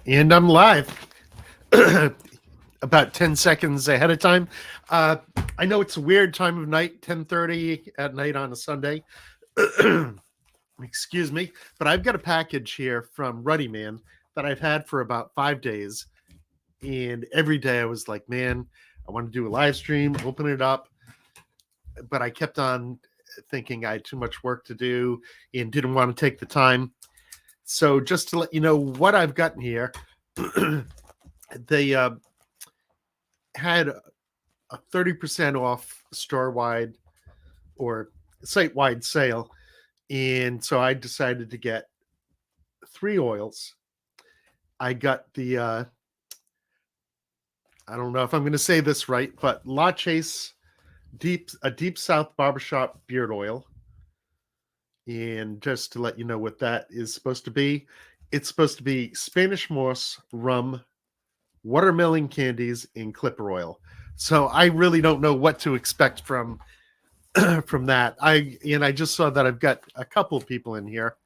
And I'm live about 10 seconds ahead of time. Uh, I know it's a weird time of night, 10:30 at night on a Sunday. Excuse me, but I've got a package here from Ruddy Man that I've had for about 5 days. And every day I was like, man, I want to do a live stream, open it up. But I kept on thinking I had too much work to do and didn't want to take the time. So just to let you know what I've gotten here, they had a 30% off store wide or site wide sale. And so I decided to get 3 oils. I got the, I don't know if I'm going to say this right, but La Chase a Deep South Barbershop beard oil. And just to let you know what that is supposed to be, it's supposed to be Spanish moss, rum, watermelon candies, and clipper oil. So I really don't know what to expect from from that. I just saw that I've got a couple of people in here.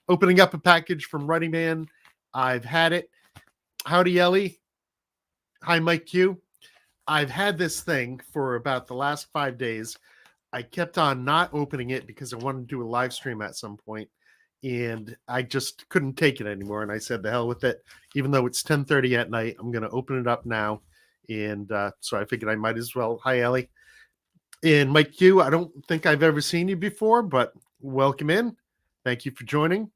Opening up a package from Ruddy Man. I've had it. Howdy, Ellie. Hi, Mike Q. I've had this thing for about the last 5 days. I kept on not opening it because I wanted to do a live stream at some point, and I just couldn't take it anymore. And I said, "The hell with it!" Even though it's 10:30 at night, I'm going to open it up now. And so I figured I might as well. Hi, Ellie. And Mike Q, I don't think I've ever seen you before, but welcome in. Thank you for joining.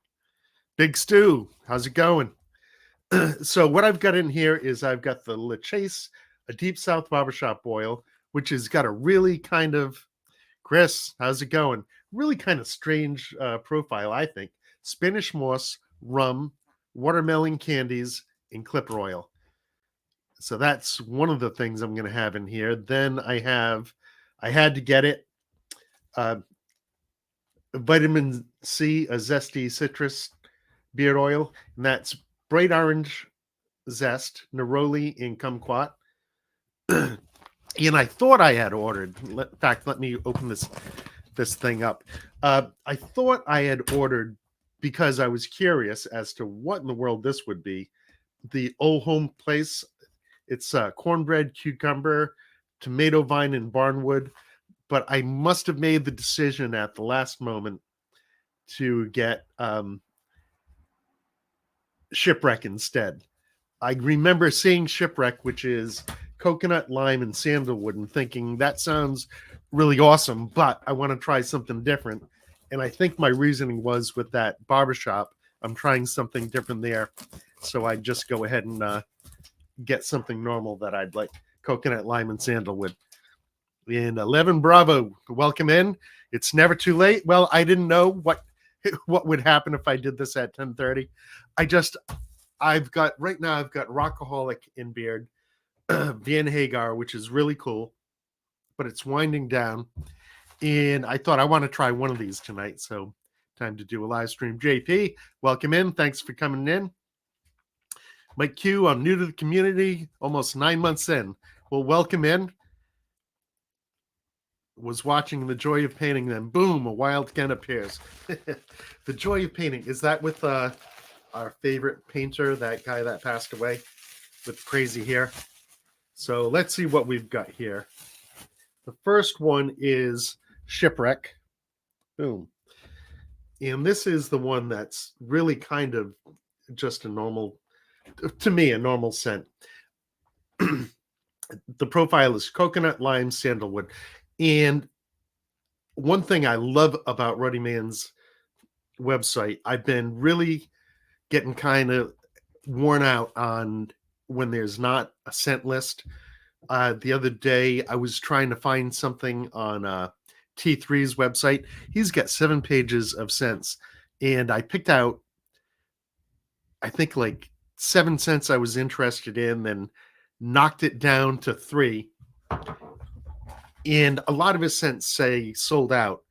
Big Stu, how's it going? So what I've got in here is I've got the La Chase, a Deep South Barbershop oil, which has got a really kind of, Chris, how's it going? Really kind of strange profile, I think. Spanish moss, rum, watermelon candies, and clipper oil. So that's one of the things I'm going to have in here. Then I had to get it. Vitamin C, a zesty citrus beard oil, and that's bright orange zest, neroli, and kumquat. And I thought I had ordered. In fact, let me open this thing up. I thought I had ordered because I was curious as to what in the world this would be. The Old Home Place. It's cornbread, cucumber, tomato vine, and barnwood. But I must have made the decision at the last moment to get Shipwreck instead. I remember seeing Shipwreck, which is coconut, lime, and sandalwood, and thinking that sounds really awesome, but I want to try something different. And I think my reasoning was with that barbershop, I'm trying something different there. So I'd just go ahead and get something normal that I'd like, coconut, lime, and sandalwood. And 11 Bravo, welcome in. It's never too late. Well, I didn't know what would happen if I did this at 10:30. I've got Rockaholic in beard, Van Hagar, which is really cool, but it's winding down. And I thought I want to try one of these tonight. So time to do a live stream. JP, welcome in. Thanks for coming in. Mike Q, I'm new to the community, almost 9 months in. Well, welcome in. Was watching The Joy of Painting, then boom, a wild Ken appears. The Joy of Painting, is that with our favorite painter, that guy that passed away with crazy hair? So let's see what we've got here. The first one is Shipwreck. Boom. And this is the one that's really kind of just a normal, to me, a normal scent. The profile is coconut, lime, sandalwood. And one thing I love about Ruddy Man's website, I've been really getting kind of worn out on when there's not a scent list. The other day, I was trying to find something on T3's website. He's got 7 pages of scents, and I picked out, I think, like 7 scents I was interested in, then knocked it down to 3. And a lot of his scents say sold out,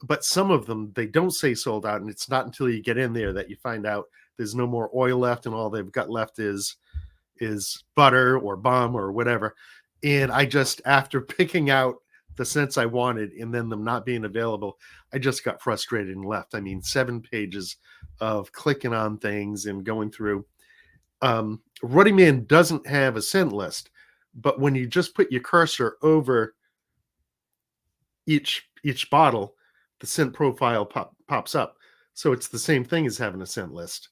but some of them, they don't say sold out. And it's not until you get in there that you find out there's no more oil left, and all they've got left is butter or balm or whatever. And I just, after picking out the scents I wanted and then them not being available, I just got frustrated and left. I mean, 7 pages of clicking on things and going through. Ruddy Man doesn't have a scent list, but when you just put your cursor over each bottle, the scent profile pops up. So it's the same thing as having a scent list.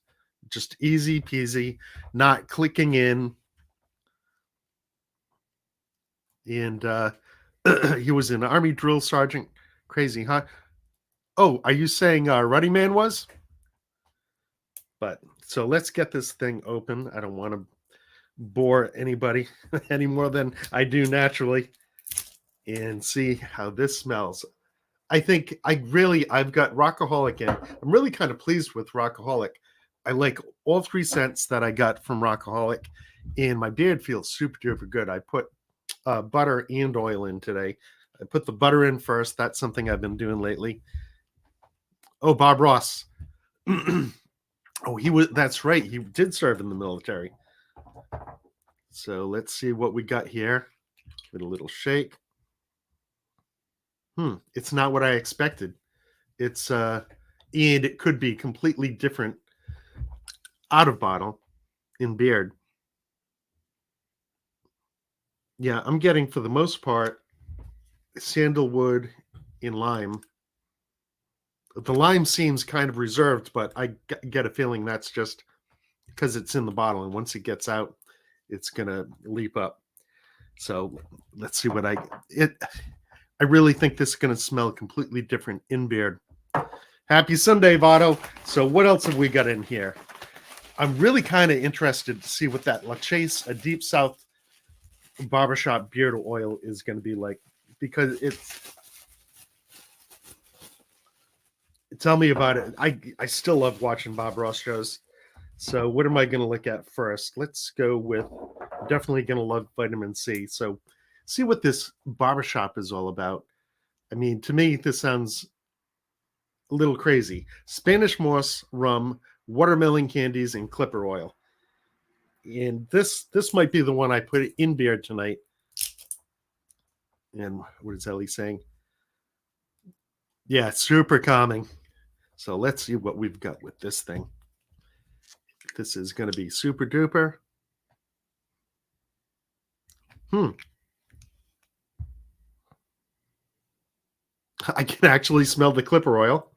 Just easy peasy, not clicking in. And he was an Army drill sergeant. Crazy, huh? Oh, are you saying Ruddy Man was? But so let's get this thing open. I don't want to bore anybody any more than I do naturally, and see how this smells. I think I've got Rockaholic in. I'm really kind of pleased with Rockaholic. I like all 3 scents that I got from Rockaholic, and my beard feels super duper good. I put butter and oil in today. I put the butter in first. That's something I've been doing lately. Oh, Bob Ross. Oh, he was. That's right. He did serve in the military. So let's see what we got here. Give it a little shake. It's not what I expected. It's and it could be completely different out of bottle in beard. Yeah, I'm getting for the most part sandalwood in lime. The lime seems kind of reserved, but I get a feeling that's just because it's in the bottle, and once it gets out, it's gonna leap up. So let's see what I really think this is gonna smell completely different in beard. Happy Sunday, Votto. So what else have we got in here? I'm really kind of interested to see what that La Chase, a Deep South barbershop beard oil is going to be like, because tell me about it. I still love watching Bob Ross shows. So what am I going to look at first? Let's go with definitely going to love vitamin C. So see what this barbershop is all about. I mean, to me, this sounds a little crazy. Spanish moss, rum, watermelon candies, and clipper oil. And this might be the one I put in beard tonight. And what is Ellie saying? Yeah, super calming. So let's see what we've got with this thing. This is going to be super duper. I can actually smell the clipper oil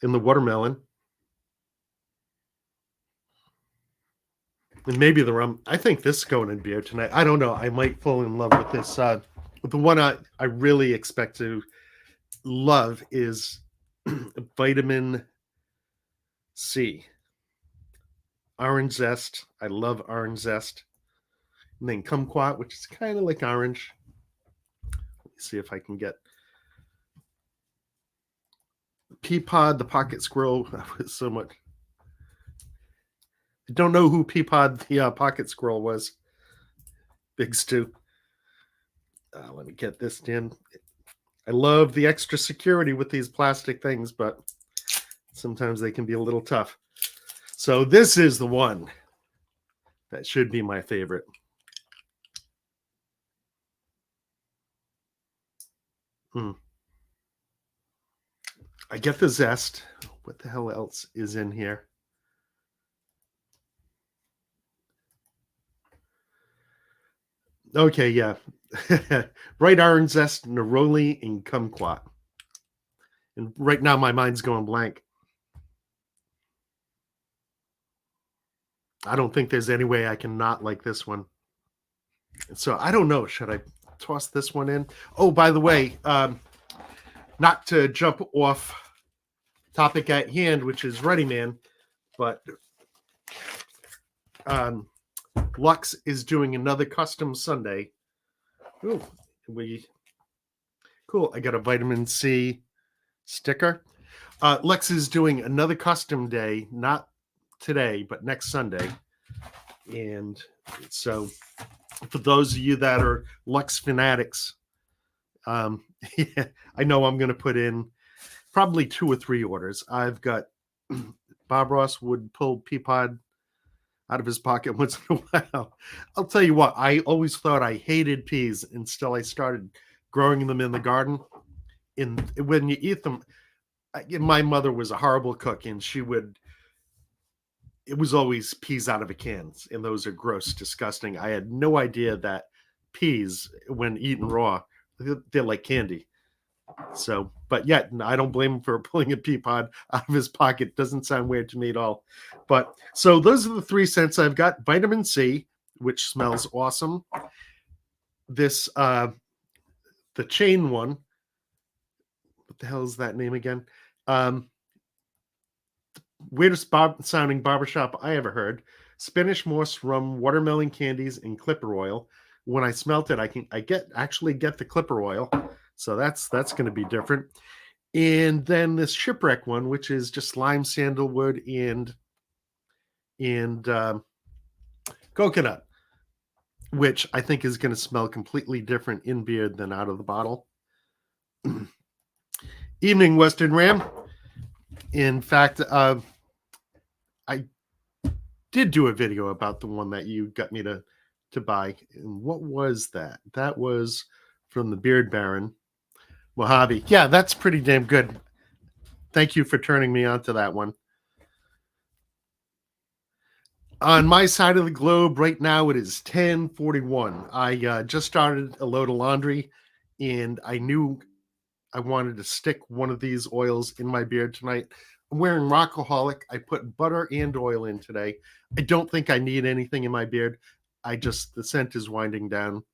in the watermelon. And maybe the rum. I think this is going in beer tonight. I don't know. I might fall in love with this. The one I really expect to love is vitamin C. Orange zest. I love orange zest. And then kumquat, which is kind of like orange. Let me see if I can get Peapod, the pocket squirrel. So much. I don't know who Peapod, the pocket squirrel was. Big Stew. Let me get this in. I love the extra security with these plastic things, but sometimes they can be a little tough. So this is the one that should be my favorite. I get the zest. What the hell else is in here? Okay, yeah. Bright orange zest, neroli, and kumquat. And right now my mind's going blank. I don't think there's any way I can not like this one. So I don't know. Should I toss this one in? Oh, by the way, not to jump off topic at hand, which is Ruddy Man, but Lux is doing another custom Sunday. Ooh, cool. I got a vitamin C sticker. Lex is doing another custom day, not today, but next Sunday. And so for those of you that are Lux fanatics, yeah, I know I'm going to put in probably 2 or 3 orders. I've got Bob Ross would pull Peapod out of his pocket once in a while. I'll tell you what, I always thought I hated peas until I started growing them in the garden. When you eat them, my mother was a horrible cook, and she would it was always peas out of a can, and those are gross, disgusting. I had no idea that peas, when eaten raw, they're like candy. So, but yet I don't blame him for pulling a pea pod out of his pocket. Doesn't sound weird to me at all. But so those are the 3 scents I've got. Vitamin C, which smells awesome. This the chain one. What the hell is that name again? Weirdest sounding barbershop I ever heard. Spanish moss, rum, watermelon candies, and clipper oil. When I smelt it, I actually get the clipper oil. So that's going to be different. And then this shipwreck one, which is just lime, sandalwood, and coconut, which I think is going to smell completely different in beard than out of the bottle. Evening Western Ram. In fact, I did do a video about the one that you got me to buy. And what was that? That was from the Beard Baron, Mojave. Yeah, that's pretty damn good. Thank you for turning me on to that one. On my side of the globe right now, it is 10:41. I just started a load of laundry, and I knew I wanted to stick one of these oils in my beard tonight. I'm wearing Rockaholic. I put butter and oil in today. I don't think I need anything in my beard. The scent is winding down.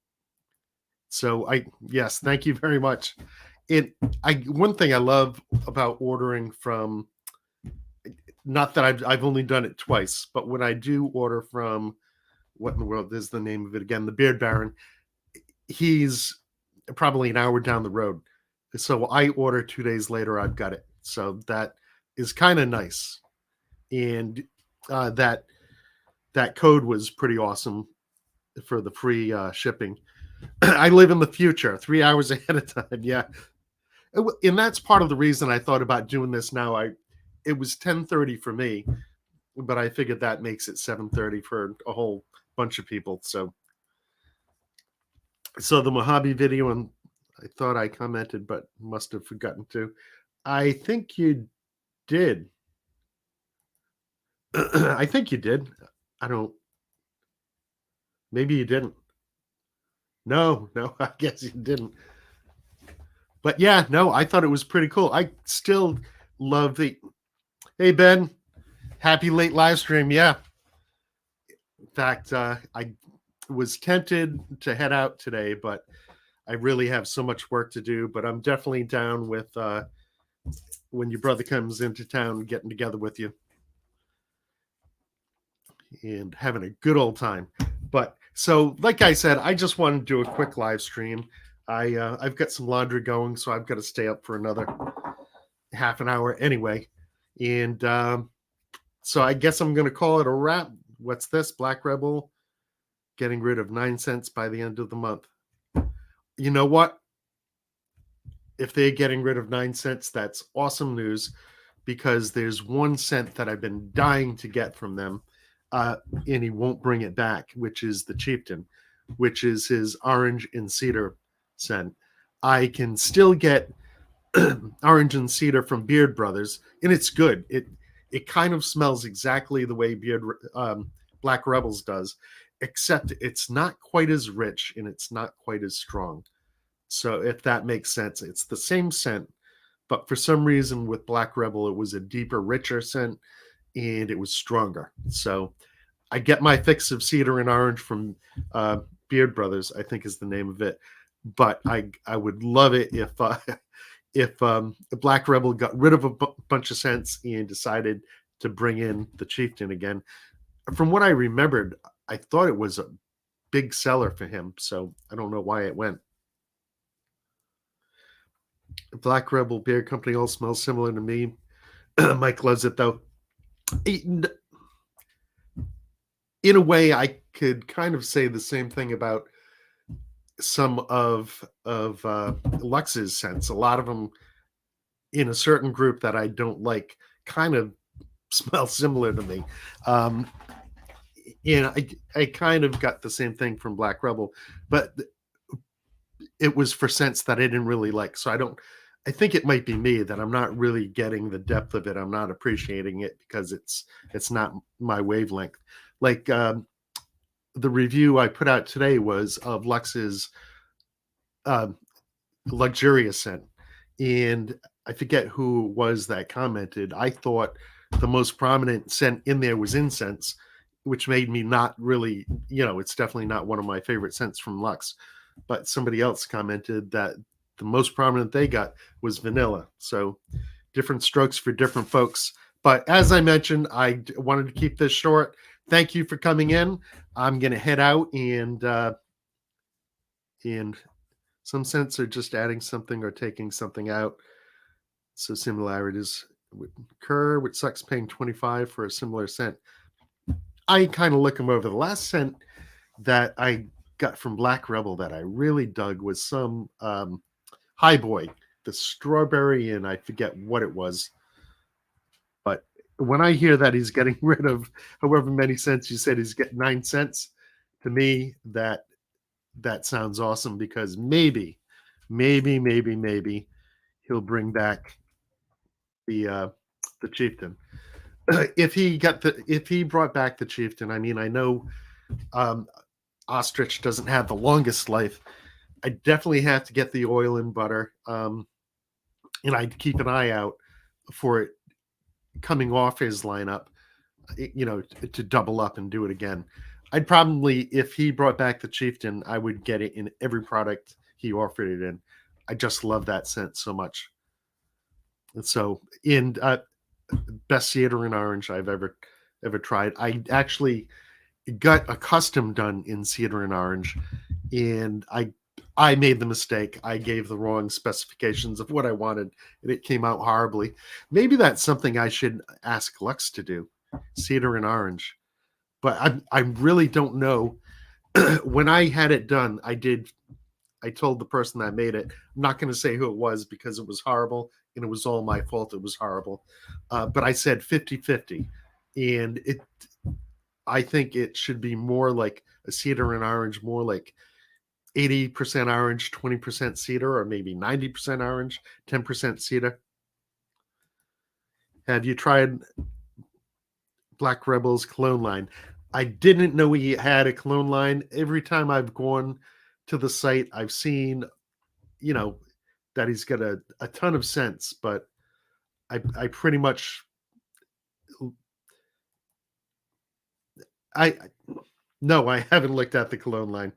So yes, thank you very much. One thing I love about ordering from, not that I've only done it twice, but when I do order from, what in the world is the name of it again? The Beard Baron. He's probably an hour down the road. So I order 2 days later, I've got it. So that is kind of nice. And that code was pretty awesome for the free shipping. I live in the future, 3 hours ahead of time. Yeah. And that's part of the reason I thought about doing this now. It was 10:30 for me, but I figured that makes it 7:30 for a whole bunch of people. So the Mojave video, and I thought I commented, but must have forgotten to. I think you did. I think you did. Maybe you didn't. No, I guess you didn't. But yeah, no, I thought it was pretty cool. I still love Hey, Ben. Happy late live stream. Yeah. In fact, I was tempted to head out today, but I really have so much work to do. But I'm definitely down with when your brother comes into town, getting together with you and having a good old time. But so, like I said, I just wanted to do a quick live stream. I've got some laundry going, so I've got to stay up for another half an hour anyway. And so I guess I'm going to call it a wrap. What's this? Black Rebel getting rid of 9 cents by the end of the month. You know what? If they're getting rid of 9 cents, that's awesome news, because there's 1 cent that I've been dying to get from them, and he won't bring it back, which is the Chieftain, which is his orange and cedar scent. I can still get orange and cedar from Beard Brothers, and it's good. It kind of smells exactly the way Black Rebels does, except it's not quite as rich and it's not quite as strong. So if that makes sense, it's the same scent, but for some reason with Black Rebel, it was a deeper, richer scent, and it was stronger. So I get my fix of cedar and orange from Beard Brothers, I think is the name of it. But I would love it if Black Rebel got rid of a bunch of scents and decided to bring in the Chieftain again. From what I remembered, I thought it was a big seller for him, so I don't know why it went. Black Rebel Beer Company all smells similar to me. Mike loves it, though. In a way, I could kind of say the same thing about some of Lux's scents. A lot of them in a certain group that I don't like kind of smell similar to me. And I kind of got the same thing from Black Rebel, but it was for scents that I didn't really like. So I think it might be me that I'm not really getting the depth of it. I'm not appreciating it because it's not my wavelength. Like the review I put out today was of Lux's um, luxurious scent, and I forget who it was that commented. I thought the most prominent scent in there was incense, which made me not really, it's definitely not one of my favorite scents from Lux. But somebody else commented that the most prominent they got was vanilla. So different strokes for different folks. But as I mentioned, wanted to keep this short. Thank you for coming in. I'm going to head out and some scents are just adding something or taking something out. So similarities would occur, which sucks paying 25 for a similar scent. I kind of look them over. The last scent that I got from Black Rebel that I really dug was some High Boy, the strawberry, and I forget what it was. But when I hear that he's getting rid of however many cents you said he's getting 9 cents, to me that sounds awesome because maybe he'll bring back the chieftain. If he brought back the chieftain, I mean, I know um, ostrich doesn't have the longest life. I definitely have to get the oil and butter, and I'd keep an eye out for it coming off his lineup, to double up and do it again. I'd probably, if he brought back the chieftain, I would get it in every product he offered it in. I just love that scent so much. And so, in best cedar and orange I've ever tried. I actually got a custom done in cedar and orange, and I made the mistake. I gave the wrong specifications of what I wanted, and it came out horribly. Maybe that's something I should ask Lux to do, cedar and orange. But I really don't know. When I had it done, I told the person that made it, I'm not going to say who it was because it was horrible and it was all my fault. It was horrible. But I said 50-50. And I think it should be more like a cedar and orange, more like 80% orange, 20% cedar, or maybe 90% orange, 10% cedar. Have you tried Black Rebel's cologne line? I didn't know he had a cologne line. Every time I've gone to the site, I've seen, you know, that he's got a ton of scents, but I pretty much I no, I haven't looked at the cologne line.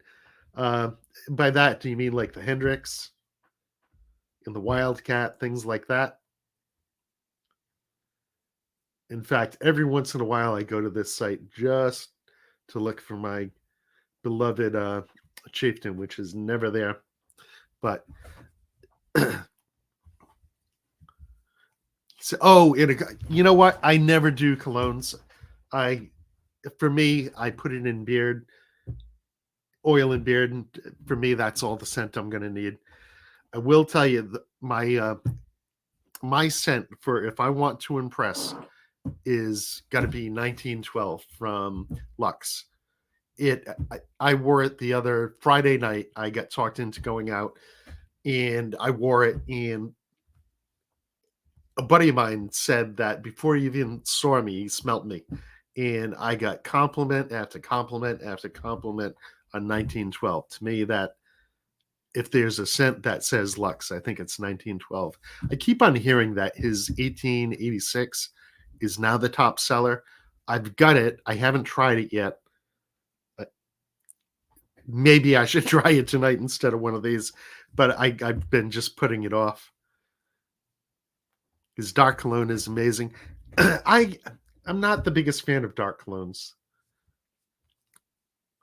Uh, by that, do you mean like the Hendrix and the Wildcat, things like that? In fact, every once in a while, I go to this site just to look for my beloved chieftain, which is never there. But so, you know what? I never do colognes. I, for me, I put it in beard, oil and beard, and for me, that's all the scent I'm going to need. I will tell you my scent for if I want to impress is got to be 1912 from Lux. I wore it the other Friday night. I got talked into going out, and I wore it. And a buddy of mine said that before he even saw me, he smelt me, and I got compliment after compliment after compliment on 1912. To me, that if there's a scent that says Lux, I think it's 1912. I keep on hearing that his 1886 is now the top seller. I've got it. I haven't tried it yet. Maybe I should try it tonight instead of one of these, but I've been just putting it off. His dark cologne is amazing. I'm not the biggest fan of dark colognes,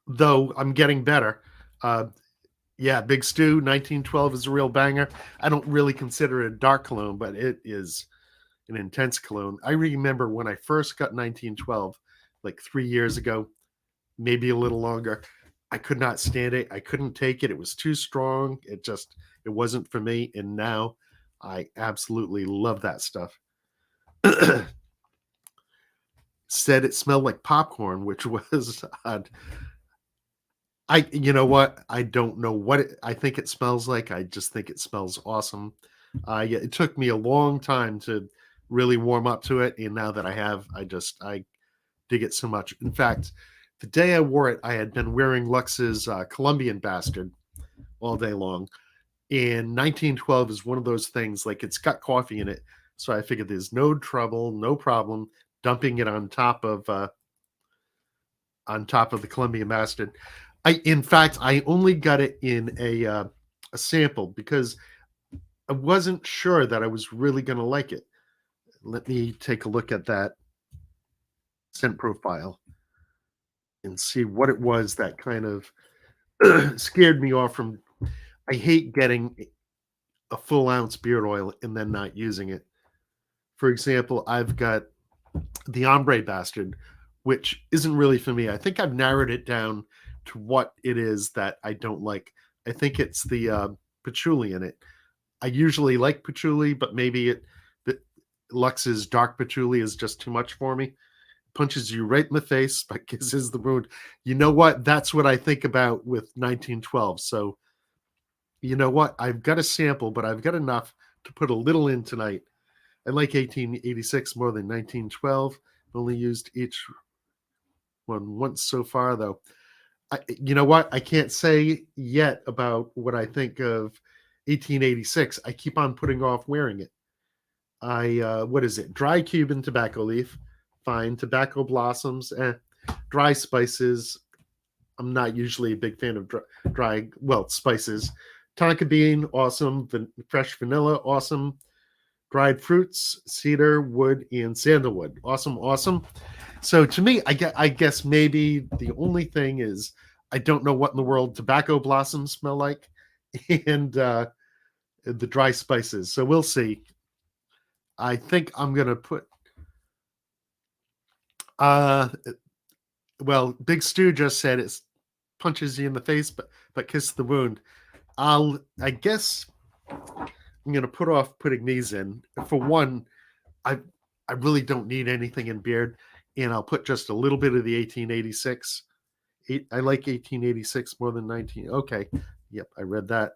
though I'm getting better. Yeah, Big Stew 1912 is a real banger. I don't really consider it a dark cologne, but it is an intense cologne. I remember when I first got 1912, like 3 years ago, maybe a little longer. I could not stand it. I couldn't take it. It was too strong. It wasn't for me. And now I absolutely love that stuff. Said it smelled like popcorn, which was odd. You know what? I don't know what I think it smells like. I just think it smells awesome. It took me a long time to really warm up to it, and now that I have, I dig it so much. In fact, the day I wore it, I had been wearing Lux's Colombian Bastard all day long, and 1912 is one of those things, like, it's got coffee in it, so I figured there's no trouble, no problem dumping it on top of the Colombian Bastard. In fact, I only got it in a sample because I wasn't sure that I was really going to like it. Let me take a look at that scent profile and see what it was that kind of scared me off from. I hate getting a full ounce beard oil and then not using it. For example, I've got the Ombre Bastard, which isn't really for me. I think I've narrowed it down to what it is that I don't like. I think it's the patchouli in it. I usually like patchouli, but maybe the Lux's dark patchouli is just too much for me. Punches you right in the face, but kisses the wound. You know what? That's what I think about with 1912. So, you know what? I've got a sample, but I've got enough to put a little in tonight. I like 1886 more than 1912. Only used each one once so far, though. You know what? I can't say yet about what I think of 1886. I keep on putting off wearing it. What is it? Dry Cuban tobacco leaf, fine. Tobacco blossoms, dry spices. I'm not usually a big fan of spices. Tonka bean, awesome. Fresh vanilla, awesome. Dried fruits, cedar, wood, and sandalwood. Awesome, awesome. So to me, I guess maybe the only thing is I don't know what in the world tobacco blossoms smell like, and the dry spices. So we'll see. I think I'm gonna put. Uh, well, Big Stu just said it punches you in the face, but kiss the wound. I guess I'm gonna put off putting these in. For one, I I really don't need anything in beard, and I'll put just a little bit of the 1886. I like 1886 more than 19. Okay, yep, I read that.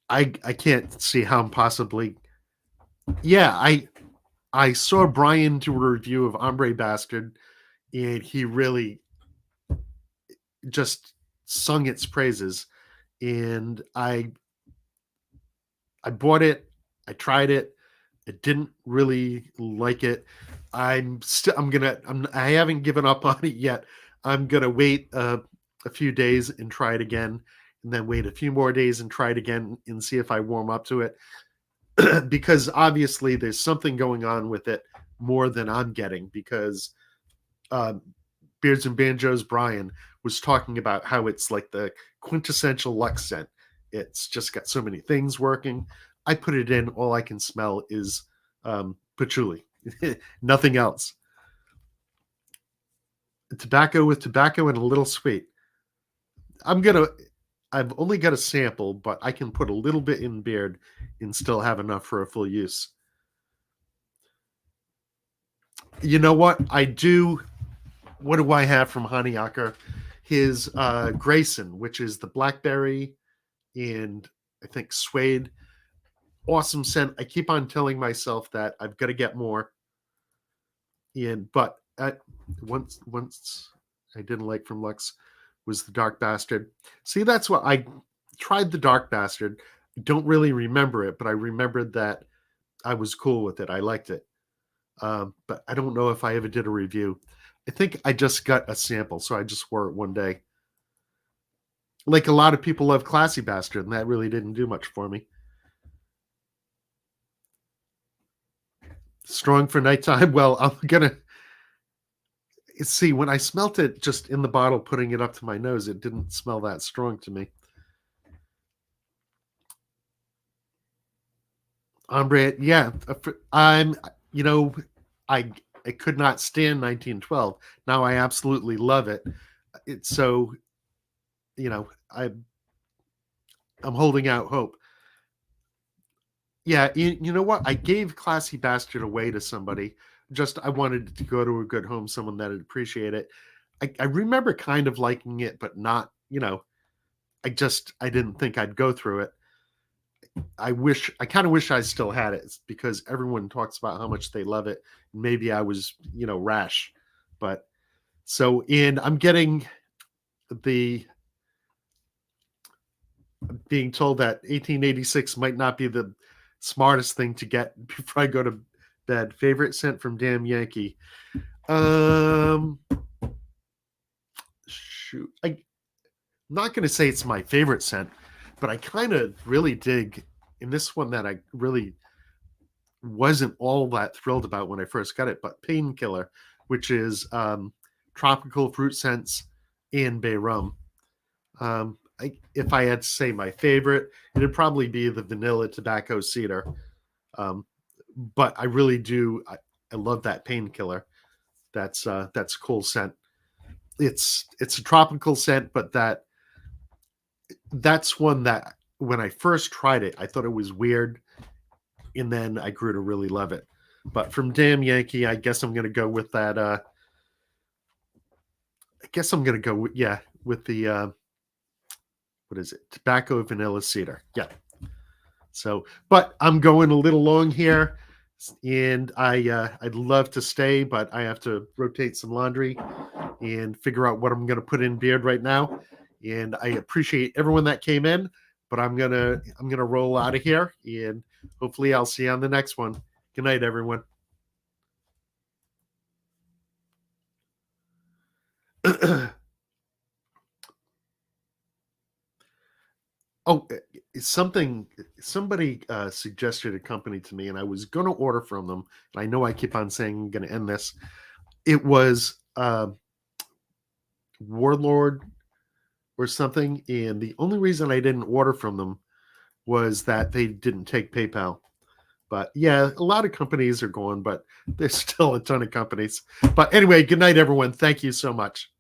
I can't see how I'm possibly. Yeah, I saw Brian do a review of Ombre Bastard, and he really just sung its praises. And I bought it, I tried it, I didn't really like it. I haven't given up on it yet. I'm gonna wait a few days and try it again, and then wait a few more days and try it again and see if I warm up to it. Because obviously there's something going on with it more than I'm getting. Because uh, Beards and Banjos Brian was talking about how it's like the quintessential Lux scent. It's just got so many things working. I put it in, all I can smell is patchouli, nothing else. Tobacco with tobacco and a little sweet. I'm gonna. I've only got a sample, but I can put a little bit in beard and still have enough for a full use. You know what? I do. What do I have from Haniaka? His Grayson, which is the blackberry and I think suede. Awesome scent. I keep on telling myself that I've got to get more. And but once I didn't like from Lux was the Dark Bastard. See, that's what I tried the Dark Bastard. Don't really remember it, but I remembered that I was cool with it. I liked it. But I don't know if I ever did a review. I think I just got a sample, so I just wore it one day. Like a lot of people love Classy Bastard, and that really didn't do much for me. Strong for nighttime. Well, I'm gonna see when I smelt it just in the bottle, putting it up to my nose. It didn't smell that strong to me. Ombre, yeah, I'm. You know, I I could not stand 1912. Now I absolutely love it. It's so you know I'm holding out hope. Yeah, you know what? I gave Classy Bastard away to somebody. Just I wanted to go to a good home, someone that'd appreciate it. I remember kind of liking it, but not. I didn't think I'd go through it. I kind of wish I still had it because everyone talks about how much they love it. Maybe I was, rash, but and I'm getting the being told that 1886 might not be the smartest thing to get before I go to bed. Favorite scent from Damn Yankee. Um, shoot, I'm not going to say it's my favorite scent, but I kind of really dig in this one that I really wasn't all that thrilled about when I first got it, but Painkiller, which is tropical fruit scents and bay rum. If I had to say my favorite, it'd probably be the vanilla tobacco cedar. But I really do. I love that Painkiller. That's a cool scent. It's a tropical scent, but that's one that when I first tried it, I thought it was weird, and then I grew to really love it. But from Damn Yankee, I guess I'm gonna go with that. I guess I'm gonna go with the what is it? Tobacco vanilla cedar. Yeah. So, but I'm going a little long here, and I'd love to stay, but I have to rotate some laundry and figure out what I'm going to put in beard right now. And I appreciate everyone that came in, but I'm gonna roll out of here, and hopefully I'll see you on the next one. Good night, everyone. Oh, somebody suggested a company to me, and I was going to order from them. And I know I keep on saying I'm going to end this. It was Warlord or something, and the only reason I didn't order from them was that they didn't take PayPal. But yeah, a lot of companies are gone, but there's still a ton of companies. But anyway, good night, everyone. Thank you so much.